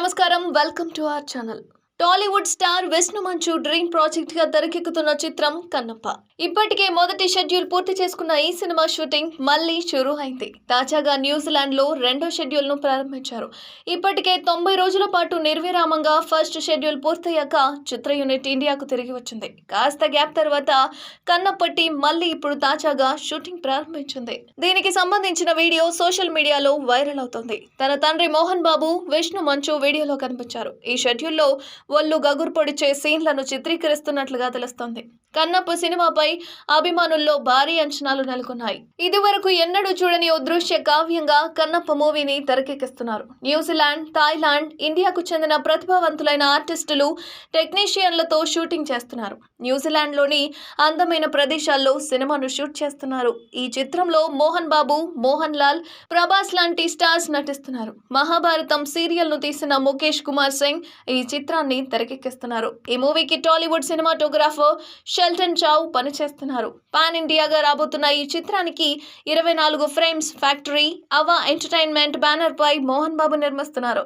నమస్కారం, welcome to our channel. Tollywood star Vishnu మంచు dream project గా తెరకెక్కుతున్న చిత్రం కన్నప్ప. ఇప్పటికే మొదటి షెడ్యూల్ పూర్తి చేసుకున్న ఈ సినిమా షూటింగ్ మళ్లీ షురూ అయింది. తాజాగా న్యూజిలాండ్ లో రెండో షెడ్యూల్ ను ప్రారంభించారు. ఇప్పటికే 90 రోజుల పాటు నిర్విరామంగా ఫస్ట్ షెడ్యూల్ పూర్తయ్యాక చిత్ర యూనిట్ ఇండియాకు తిరిగి వచ్చింది. కాస్త గ్యాప్ తర్వాత కన్నప్ప టీం మళ్లీ ఇప్పుడు తాజాగా షూటింగ్ ప్రారంభించింది. దీనికి సంబంధించిన వీడియో సోషల్ మీడియాలో వైరల్ అవుతోంది. తన తండ్రి మోహన్ బాబు, విష్ణు మంచు వీడియోలో కనిపించారు. ఈ షెడ్యూల్లో ఒళ్ళు గగురు పొడిచే సీన్లను చిత్రీకరిస్తున్నట్లుగా తెలుస్తోంది. కన్నప్ప సినిమాపై అభిమానుల్లో భారీ అంచనాలు నెలకొన్నాయి. ఇదివరకు ఎన్నడూ చూడని ఓ దృశ్య కావ్యంగా కన్నప్ప మూవీని తెరకెక్కిస్తున్నారు. న్యూజిలాండ్, థాయిలాండ్, ఇండియాకు చెందిన ప్రతిభావంతులైన ఆర్టిస్టులు, టెక్నీషియన్లతో షూటింగ్ చేస్తున్నారు. న్యూజిలాండ్లోని అందమైన ప్రదేశాల్లో సినిమాను షూట్ చేస్తున్నారు. ఈ చిత్రంలో మోహన్ బాబు, మోహన్ లాల్, ప్రభాస్ లాంటి స్టార్స్ నటిస్తున్నారు. మహాభారతం సీరియల్ ను తీసిన ముఖేష్ కుమార్ సింగ్ ఈ చిత్రాన్ని తెరకెక్కిస్తున్నారు. ఈ మూవీకి టాలీవుడ్ సినిమాటోగ్రాఫర్ షెల్టన్ చావ్ పనిచేస్తున్నారు. పాన్ ఇండియాగా రాబోతున్న ఈ చిత్రానికి 24 ఫ్రేమ్స్ ఫ్యాక్టరీ అవా ఎంటర్టైన్మెంట్ బ్యానర్ పై మోహన్ బాబు నిర్మిస్తున్నారు.